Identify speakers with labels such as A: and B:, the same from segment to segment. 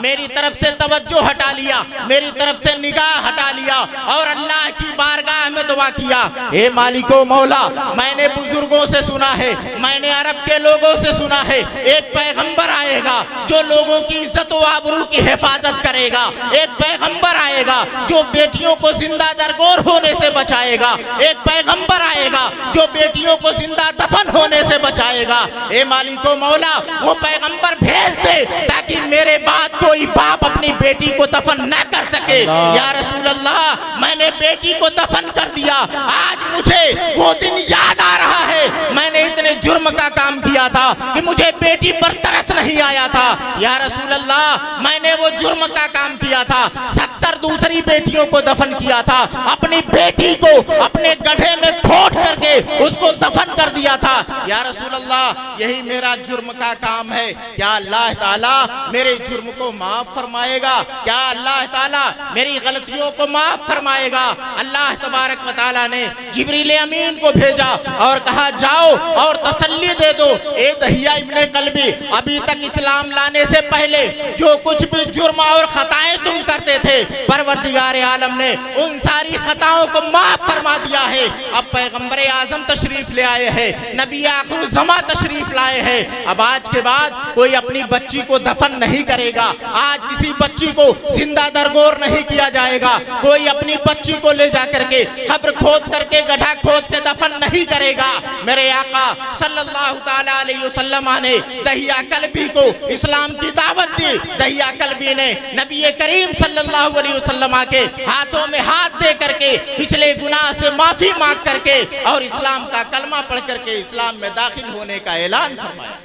A: میری طرف سے توجہ ہٹا لیا، میری طرف سے نگاہ ہٹا لیا اور اللہ کی بارگاہ میں دعا کیا، اے مالک و مولا، میں نے بزرگوں سے سنا ہے، میں نے عرب کے لوگوں سے سنا ہے، ایک پیغمبر آئے گا جو لوگوں کی عزت و آبرو کی حفاظت کرے گا، ایک پیغمبر آئے گا جو بیٹیوں کو زندہ درگور ہونے سے بچائے گا، ایک پیغمبر آئے گا جو بیٹیوں کو زندہ دفن ہونے سے بچائے گا، اے مالک و مولا وہ پیغمبر بھیج دے تاکہ میرے بعد کوئی باپ اپنی بیٹی کو دفن نہ کر سکے۔ یا رسول اللہ، میں نے بیٹی کو دفن کر دیا، آج مجھے وہ دن یاد آ رہا ہے، میں نے اتنے جرم کا کام کیا تھا کہ مجھے بیٹی پر ترس نہیں آیا تھا۔ یا رسول اللہ، میں نے وہ جرم کا کام کیا تھا، 70 دوسری بیٹیوں کو دفن کیا تھا، اپنی بیٹی کو اپنے گڑھے میں پھوٹ کر کے اس کو دفن کر دیا تھا۔ یا رسول اللہ، یہی میرا جرم کا کام ہے، کیا اللہ تعالیٰ میرے جرم کو معاف فرمائے گا؟ کیا اللہ تعالیٰ میری غلطیوں کو معاف فرمائے گا؟ اللہ تبارک و تعالیٰ نے جبریل امین کو بھیجا اور کہا جاؤ اور تسلی دے دو، اے دہیہ ابن قلبی، ابھی تک اسلام لانے سے پہلے جو کچھ بھی جرم اور خطائیں تم کرتے تھے، پروردگار عالم نے ان ساری خطاؤں کو معاف فرما دیا ہے۔ اب پیغمبر اعظم تشریف لے آئے ہیں، نبی آخر الزماں تشریف لائے ہیں، اب آج کے بعد کوئی اپنی بچی کو دفن نہیں کرے گا، آج کسی بچی کو زندہ درگور نہیں کیا جائے گا، کوئی اپنی بچی کو لے جا کر کے قبر کھود کر کے گڑھا کھود کے دفن نہیں کرے گا۔ میرے آقا صلی اللہ تعالیٰ علیہ وسلم نے دہیہ قلبی کو اسلام کی دعوت دی، دہیہ قلبی نے نبی کریم صلی اللہ علیہ وسلم کے ہاتھوں میں ہاتھ دے کر کے پچھلے گناہ سے معافی مانگ کر کے اور اسلام کا کلمہ پڑھ کر کے اسلام میں داخل ہونے کا اعلان فرمایا۔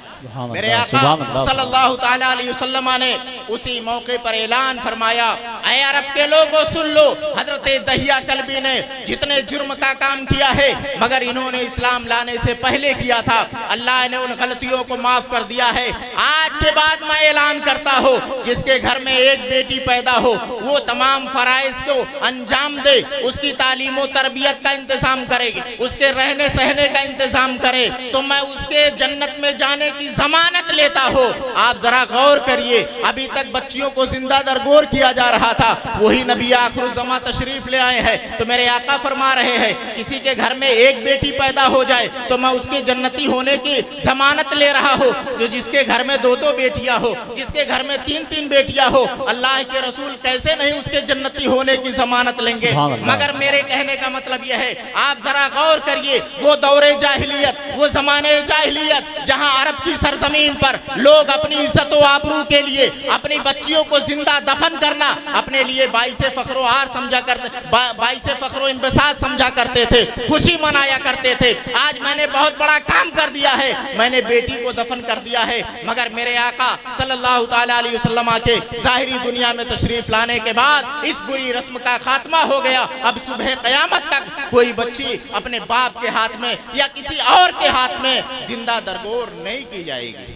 A: میرے آقا صلی اللہ تعالیٰ علیہ وسلم نے اسی موقع پر اعلان فرمایا، اے عرب کے لوگوں سن لو، حضرت دہیہ قلبی نے جتنے جرم کا کام کیا ہے مگر انہوں نے اسلام لانے سے پہلے کیا تھا، اللہ نے ان غلطیوں کو معاف کر دیا ہے۔ آج کے بعد میں اعلان کرتا ہوں، جس کے گھر میں ایک بیٹی پیدا ہو وہ تمام فرائض کو انجام دے، اس کی تعلیم و تربیت کا انتظام کرے گی، اس کے رہنے سہنے کا انتظام کرے تو میں اس کے جنت میں جانے کی ضمانت لیتا ہو۔ آپ ذرا غور کریے، ابھی تک بچیوں کو زندہ درگور کیا جا رہا تھا، وہی نبی آخر الزماں تشریف لے آئے ہیں تو میرے آقا فرما رہے ہیں کسی کے گھر میں ایک بیٹی پیدا ہو جائے تو میں اس کے جنتی ہونے کی ضمانت لے رہا ہوں، جو جس کے گھر میں 2 بیٹیاں ہو، جس کے گھر میں 3 بیٹیاں ہو، اللہ کے رسول کیسے نہیں اس کے جنتی ہونے کی ضمانت لیں گے؟ مگر میرے کہنے کا مطلب یہ ہے، آپ ذرا غور کریے، وہ دور جاہلیت، وہ زمانے جاہلیت جہاں عرب کی سرزمین پر لوگ اپنی عزت و آبرو کے لیے اپنی بچیوں کو زندہ دفن کرنا اپنے لیے باعث فخر و عار سمجھا کرتے، باعث فخر و انبساط سمجھا کرتے تھے، خوشی منایا کرتے تھے۔ آج میں نے بہت بڑا کام کر دیا ہے، میں نے بیٹی کو دفن کر دیا ہے، مگر میرے آقا صلی اللہ تعالیٰ علیہ وسلم کے ظاہری دنیا میں تشریف لانے کے بعد اس بری رسم کا خاتمہ ہو گیا۔ اب صبح قیامت تک کوئی بچی اپنے باپ کے ہاتھ میں یا کسی اور کے ہاتھ میں زندہ درگور نہیں کی جائے گی۔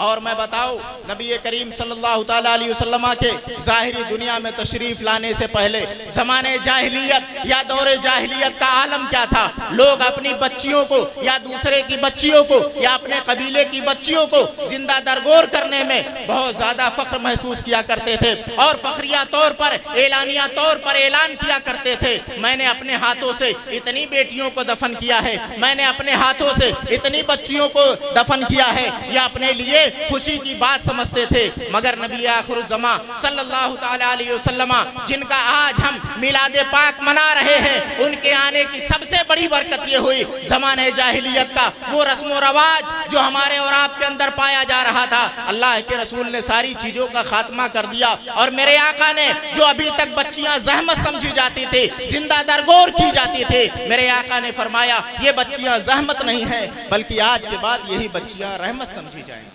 A: اور میں بتاؤں، نبی کریم صلی اللہ تعالیٰ علیہ وسلم کے ظاہری دنیا میں تشریف لانے سے پہلے زمانے جاہلیت یا دور جاہلیت کا عالم کیا تھا؟ لوگ اپنی بچیوں کو یا دوسرے کی بچیوں کو یا اپنے قبیلے کی بچیوں کو زندہ درگور کرنے میں بہت زیادہ فخر محسوس کیا کرتے تھے اور فخریہ طور پر، اعلانیہ طور پر اعلان کیا کرتے تھے، میں نے اپنے ہاتھوں سے اتنی بیٹیوں کو دفن کیا ہے، میں نے اپنے ہاتھوں سے اتنی بچیوں کو دفن کیا ہے، یا اپنے لیے خوشی کی بات سمجھتے تھے۔ مگر نبی آخر الزماں صلی اللہ تعالیٰ علیہ وسلم جن کا آج ہم میلاد پاک منا رہے ہیں، ان کے آنے کی سب سے بڑی برکت یہ ہوئی، زمانے جاہلیت کا وہ رسم و رواج جو ہمارے اور آپ کے اندر پایا جا رہا تھا، اللہ کے رسول نے ساری چیزوں کا خاتمہ کر دیا، اور میرے آقا نے جو ابھی تک بچیاں زحمت سمجھی جاتی تھی، زندہ درگور کی جاتی تھی، میرے آقا نے فرمایا یہ بچیاں زحمت نہیں ہیں بلکہ آج کے بعد یہی بچیاں رحمت سمجھی جائیں۔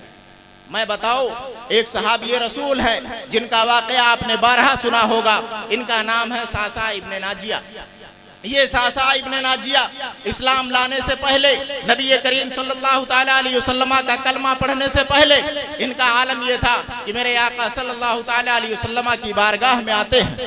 A: میں بتاؤ، ایک صحابی رسول ہے جن کا واقعہ آپ نے بارہا سنا ہوگا، ان کا نام ہے ساسا ابن ناجیہ۔ یہ ساسا ابن ناجیہ اسلام لانے سے پہلے، نبی کریم صلی اللہ تعالیٰ علیہ وسلم کا کلمہ پڑھنے سے پہلے ان کا عالم یہ تھا کہ میرے آقا صلی اللہ تعالیٰ علیہ وسلم کی بارگاہ میں آتے ہیں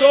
A: 2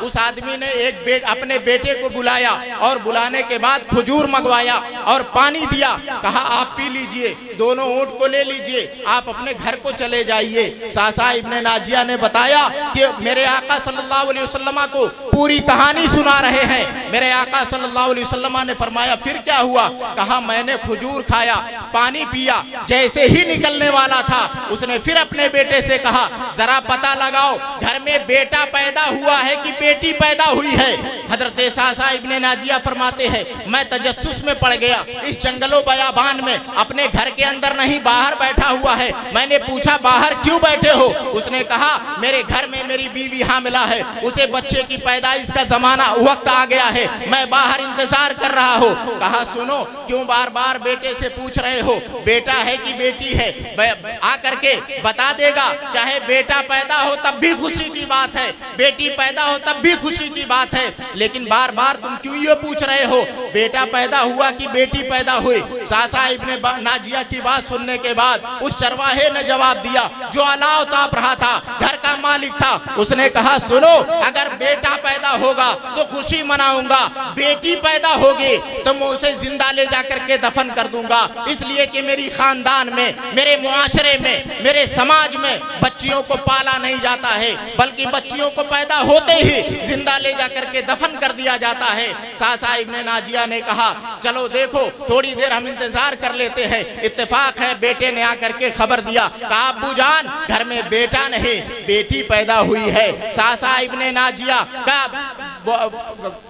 A: اس آدمی نے اپنے بیٹے کو بلایا اور بلانے کے بعد کھجور منگوایا اور پانی دیا، کہا آپ پی لیجئے، دونوں اونٹ کو لے لیجئے، آپ اپنے گھر کو چلے جائیے۔ ساسا ابن ناجیہ نے بتایا کہ میرے آقا صلی اللہ علیہ وسلم کو پوری کہانی سنا رہے ہیں۔ میرے آقا صلی اللہ علیہ وسلم نے فرمایا پھر کیا ہوا؟ کہا میں نے کھجور کھایا، پانی پیا، جیسے ہی نکلنے والا تھا اس نے پھر اپنے بیٹے سے کہا ذرا پتہ لگاؤ گھر میں بیٹا پیدا ہوا ہے کہ بیٹی پیدا ہوئی ہے؟ حضرت ساسا ابن ناجیہ فرماتے ہیں میں تجسس میں پڑ گیا، اس جنگل و بیابان میں اپنے گھر کے اندر نہیں باہر بیٹھا ہوا ہے۔ میں نے پوچھا باہر کیوں بیٹھے ہو؟ اس نے کہا میرے گھر میں میری بیوی حاملہ ہے، اسے بچے کی پیدائش کا زمانہ وقت آ گیا ہے، میں باہر انتظار کر رہا ہوں۔ کہا سنو کیوں بار بار بیٹے سے پوچھ رہے ہو؟ بیٹا ہے کہ بیٹی ہے آ کر کے بتا دے گا، چاہے بیٹا پیدا ہو تب بھی خوشی کی بات ہے، بیٹی پیدا ہو تب بھی خوشی کی بات ہے، لیکن بار بار تم کیوں یہ پوچھ رہے ہو بیٹا پیدا ہوا کہ بیٹی پیدا ہوئی؟ ساسا ابن ناجیہ کی بات سننے کے بعد اس چرواہے نے جواب دیا جو الاؤ تاپ رہا تھا، گھر کا مالک تھا، اس نے کہا سنو اگر بیٹا پیدا ہوگا تو خوشی مناؤں گا، بیٹی پیدا ہوگی تو میں اسے زندہ لے جا کر کے دفن کر دوں گا، اس لیے کہ میری خاندان میں، میرے معاشرے میں، میرے سماج میں بچیوں کو پالا نہیں جاتا ہے بلکہ بچیوں کو پیدا ہوتے ہی زندہ لے جا کر کے دفن کر دیا جاتا ہے۔ ساسا ابن ناجیہ نے کہا چلو دیکھو تھوڑی دیر ہم انتظار کر لیتے ہیں۔ اتفاق ہے بیٹے نے آ کر کے خبر دیا، کہا ابو جان گھر میں بیٹا نہیں بیٹی پیدا ہوئی ہے۔ ساسا ابن ناجیہ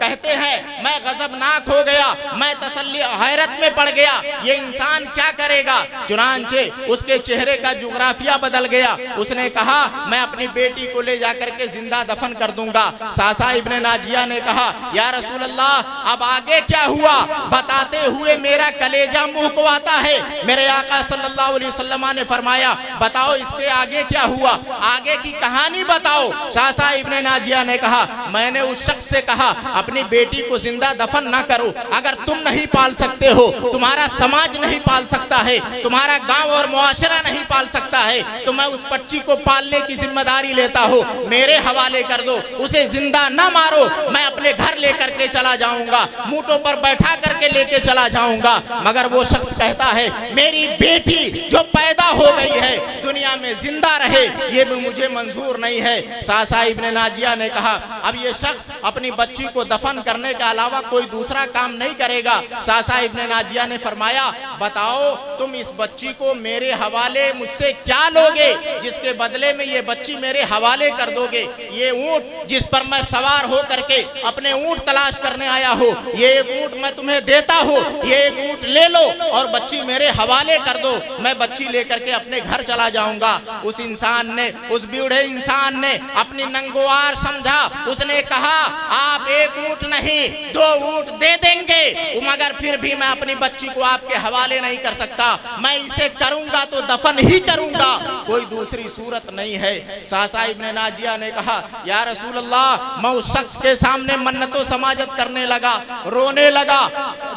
A: کہتے ہیں میں غضبناک ہو گیا، میں تسلی حیرت میں پڑ گیا، یہ انسان کیا کرے گا؟ چنانچہ اس کے چہرے کا جغرافیہ بدل گیا، اس نے کہا میں اپنی بیٹی کو لے جا کر کے زندہ دفن کر دوں گا۔ ساسا ابن ناجیہ نے کہا یا رسول اللہ اب آگے کیا ہوا؟ بتاتے ہوئے میرا کلیجہ منہ کو آتا ہے۔ میرے آقا صلی اللہ علیہ وسلم نے فرمایا بتاؤ اس کے آگے کیا ہوا، آگے کی کہانی بتاؤ۔ ساسا ابن ناجیہ نے کہا میں نے اس شخص سے کہا اپنی بیٹی کو زندہ دفن نہ کرو، اگر تم نہیں پال سکتے ہو، تمہارا سماج نہیں پال سکتا ہے، تمہارا گاؤں اور معاشرہ نہیں پال سکتا ہے، تو میں اس بچی کو پالنے کی ذمہ داری لیتا ہوں، میرے حوالے کر دو، اسے زندہ نہ مارو، میں اپنے گھر لے کر کے چلا جاؤں گا، مونٹوں پر بیٹھا کر کے لے کے چلا جاؤں گا۔ مگر وہ شخص کہتا ہے میری بیٹی جو پیدا ہو گئی ہے دنیا میں زندہ رہے، یہ بھی مجھے منظور نہیں ہے۔ ساسا ابن ناجیہ نے کہا اب یہ شخص اپنی بچی کو دفن کرنے کے علاوہ کوئی دوسرا کام نہیں کرے گا۔ ساسا ابن ناجیہ نے فرمایا بتاؤ تم اس بچی کو میرے حوالے مجھ سے کیا لوگے جس کے بدلے میں یہ بچی میرے حوالے کر دو گے؟ یہ اونٹ جس پر میں سوار ہو کر کے اپنے اونٹ تلاش کرنے آیا ہوں، یہ ایک اونٹ میں تمہیں دیتا ہوں، یہ ایک اونٹ لے لو اور بچی میرے حوالے کر دو، میں بچی لے کر کے اپنے گھر چلا جاؤں گا۔ اس انسان نے، اس بوڑھے انسان نے اپنی ننگوار سمجھا، اس نے کہا آپ ایک اونٹ نہیں 2 اونٹ دے دیں گے مگر پھر بھی میں اپنی بچی کو آپ کے حوالے نہیں کر سکتا، میں اسے کروں گا تو دفن ہی کروں گا، کوئی دوسری صورت نہیں ہے۔ ساسا ابن ناجیہ نے کہا یا رسول اللہ میں اس شخص کے سامنے منت و سماجت کرنے لگا، رونے لگا،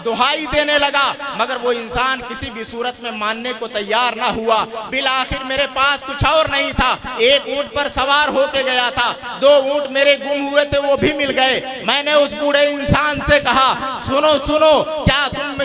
A: دہائی دینے لگا، مگر وہ انسان کسی بھی صورت میں ماننے کو تیار نہ ہوا۔ بالآخر میرے پاس کچھ اور نہیں تھا، ایک اونٹ پر سوار ہو کے گیا تھا، 2 اونٹ میرے گم ہوئے تھے وہ بھی مل گئے۔ میں نے اس بوڑھے انسان سے کہا سنو سنو کیا تم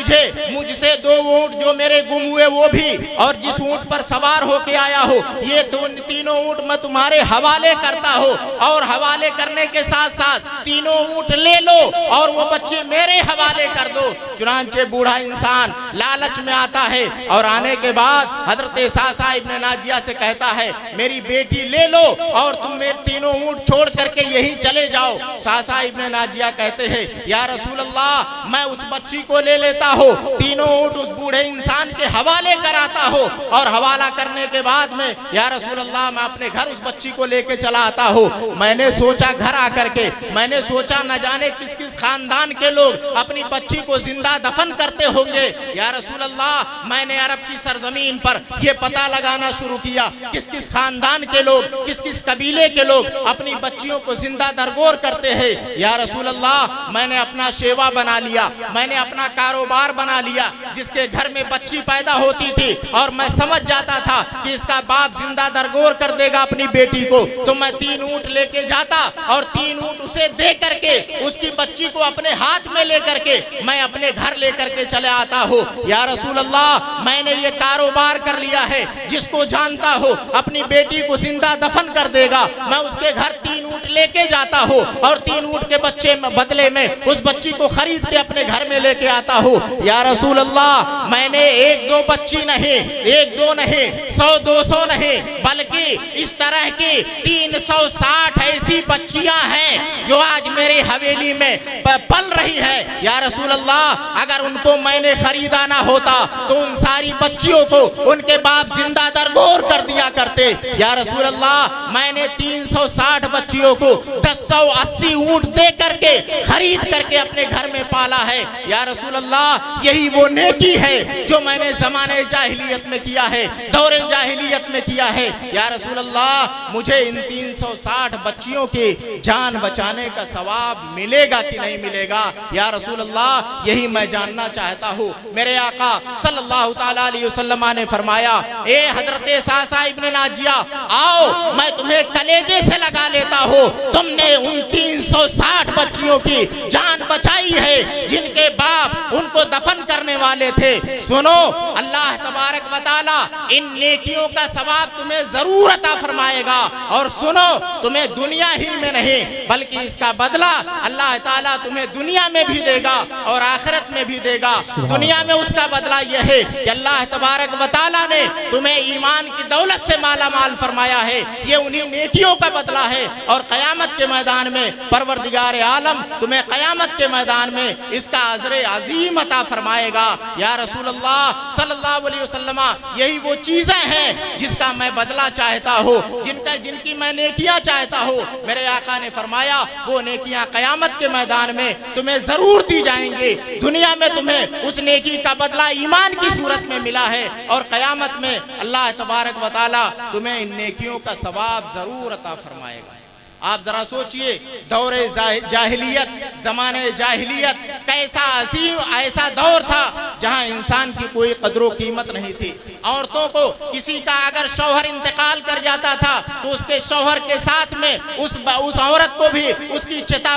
A: مجھ سے 2 اونٹ جو میرے گم ہوئے وہ بھی اور جس اونٹ پر سوار ہو کے آیا ہو یہ تینوں اونٹ میں تمہارے حوالے کرتا ہوں، اور حوالے کرنے کے ساتھ ساتھ 3 اونٹ لے لو اور وہ بچے میرے حوالے کر دو۔ چنانچہ بوڑھا انسان لالچ میں آتا ہے اور آنے کے بعد حضرت ساسا ابن ناجیہ سے کہتا ہے میری بیٹی لے لو اور تم میرے 3 اونٹ چھوڑ کر کے یہی چلے جاؤ۔ ساسا ابن ناجیہ کہتے ہیں یا رسول اللہ میں اس بچی کو لے لیتا ہوں، 3 اونٹ اس بوڑھے انسان کے حوالے کراتا ہوں اور حوالہ کرنے کے بعد میں یا رسول اللہ میں اپنے گھر اس بچی کو لے کے چلا آتا ہوں۔ میں نے سوچا گھر آ کر کے میں نے سوچا نہ جانے کس کس خاندان کے لوگ اپنی بچی کو زندہ دفن کرتے ہوں گے۔ یا رسول اللہ میں نے عرب کی سرزمین پر یہ پتہ لگانا شروع کیا کس کس خاندان کے لوگ، کس کس قبیلے کے لوگ لوگ اپنی بچیوں کو زندہ درگور کرتے ہیں، یا رسول اللہ میں نے اپنا شیوا بنا لیا، میں نے اپنا کاروبار بنا لیا، جس کے گھر میں بچی پیدا ہوتی تھی اور میں سمجھ جاتا تھا کہ اس کا باپ زندہ درگور کر دے گا اپنی بیٹی کو، تو میں 3 اونٹ لے کے جاتا اور 3 اونٹ اسے دے کر کے اس کی بچی کو اپنے ہاتھ میں لے کر کے میں اپنے گھر لے کر کے چلے آتا ہوں۔ یا رسول اللہ میں نے یہ کاروبار کر لیا ہے، جس کو جانتا ہو اپنی بیٹی کو زندہ دفن کر دے گا، میں اس کے گھر 3 اونٹ لے کے جاتا ہوں اور 3 اونٹ کے بچے بدلے میں اس بچی کو خرید کے اپنے گھر میں لے کے آتا ہوں۔ یا رسول اللہ میں نے 1-2 بچی نہیں، 1-2 نہیں، 100-200 نہیں، بلکہ اس طرح کی 360 ایسی بچیاں ہیں جو آج میری حویلی میں پل رہی ہے۔ یا رسول اللہ اگر ان کو میں نے خریدا نہ ہوتا تو ان ساری بچیوں کو ان کے باپ زندہ درگور کر دیا کرتے۔ یا رسول اللہ میں نے 360 بچیوں کو 180 اونٹ دے کر کے خرید کر کے اپنے گھر میں پالا ہے۔ یا رسول اللہ یہی وہ نیکی ہے جو میں نے زمانے جاہلیت میں کیا ہے، دور جاہلیت میں کیا ہے۔ یا رسول اللہ مجھے ان 360 بچیوں کی جان بچانے کا ثواب ملے گا کہ نہیں ملے گا؟ یا رسول اللہ یہی میں جاننا چاہتا ہوں۔ میرے آقا صلی اللہ تعالیٰ علیہ وسلم نے فرمایا، اے حضرت ساسا ابن ناجیہ آؤ میں تمہیں کلیجے سے لگا لیتا ہوں، تم نے ان 360 بچیوں کی جان بچائی ہے جن کے باپ ان کو دفن کرنے والے تھے۔ سنو اللہ تبارک و تعالیٰ ان نیکیوں کا ثواب تمہیں ضرور عطا فرمائے گا، اور سنو تمہیں دنیا ہی میں نہیں بلکہ اس کا بدلہ اللہ تعالیٰ تمہیں دنیا میں بھی دے گا اور آخرت میں بھی دے گا۔ دنیا میں اس کا بدلہ یہ ہے کہ اللہ تبارک و تعالیٰ نے تمہیں ایمان کی دولت سے مالا مال فرمایا ہے، یہ انہی نیکیوں کا بدلہ ہے، اور قیامت کے میدان میں پروردگار عالم تمہیں قیامت کے میدان میں اس کا اجر عظیم عطا فرمائے گا۔ یا رسول اللہ صلی اللہ علیہ وسلم یہی وہ چیزیں ہیں جس کا میں بدلہ چاہتا ہوں، جن کی میں نیکیاں چاہتا ہوں۔ میرے آقا نے فرمایا وہ نیکیاں قیامت کے میدان میں تمہیں ضرور دی جائیں گی۔ دنیا میں تمہیں اس نیکی کا بدلہ ایمان کی صورت میں ملا ہے، اور قیامت میں اللہ تبارک و تعالی تمہیں ان نیکیوں کا ثواب ضرور عطا فرمائے گا۔ آپ ذرا سوچئے دور جاہلیت، زمانے جاہلیت کیسا عظیم ایسا دور تھا جہاں انسان کی کوئی قدر و قیمت نہیں تھی۔ عورتوں کو کسی کا اگر شوہر انتقال کر جاتا تھا تو اس کے شوہر کے ساتھ میں اس عورت کو بھی اس کی چتا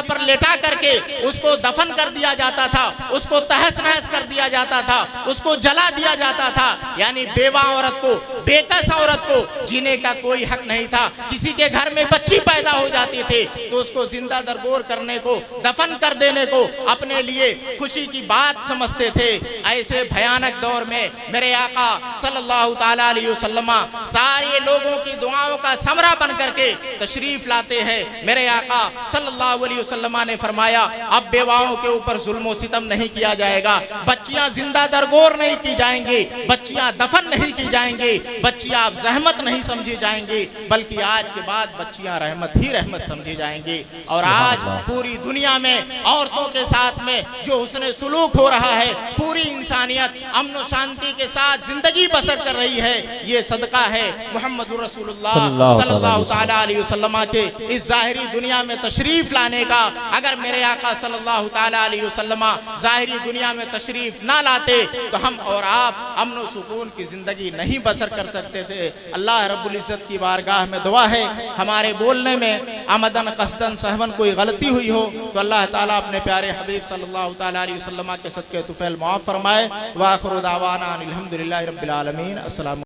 A: پر لٹا کر کے اس کو دفن کر دیا جاتا تھا، اس کو تہس نہس کر دیا جاتا تھا، اس کو جلا دیا جاتا تھا۔ یعنی بیوہ عورت کو، بیکس عورت کو جینے کا کوئی حق نہیں تھا۔ کسی کے گھر میں بچی پیدا ہو جاتی تھی تو اس کو زندہ درگور کرنے کو، دفن کر دینے کو اپنے لیے خوشی کی بات سمجھتے تھے۔ ایسے بھیانک دور میں میرے آقا صلی اللہ تعالیٰ علیہ وسلم سارے لوگوں کی دعاؤں کا ثمرہ بن کر کے تشریف لاتے ہیں۔ میرے آقا صلی اللہ علیہ وسلم نے فرمایا اب بیواؤں کے اوپر ظلم و ستم نہیں کیا جائے گا، بچیاں زندہ درگور نہیں کی جائیں گی، بچیاں دفن نہیں کی جائیں گی، بچیاں اب زحمت نہیں سمجھی جائیں گی، بلکہ آج کے بعد بچیاں رحمت ہی رحمت سمجھی جائیں گی۔ اور آج پوری دنیا میں عورتوں کے ساتھ میں جو حسن سلوک ہو رہا ہے، پوری انسانیت امن و شانتی کے ساتھ زندگی بسر کر رہی ہے، یہ صدقہ ہے محمد رسول اللہ صلی اللہ تعالیٰ علیہ وسلم کے اس ظاہری دنیا میں تشریف لانے کا۔ اگر میرے آقا صلی اللہ تعالیٰ علیہ وسلم ظاہری دنیا میں تشریف نہ لاتے تو ہم اور آپ امن و سکون کی زندگی نہیں بسر کر سکتے تھے۔ اللہ رب العزت کی بارگاہ میں دعا ہے ہمارے بولنے میں آمدن قصدن سہون کوئی غلطی ہوئی ہو تو اللہ تعالیٰ اپنے پیارے حبیب صلی اللہ تعالیٰ علیہ وسلم کے صدقے طفیل معاف فرمائے۔ وآخر دعوانا الحمدللہ رب العالمین۔ السلام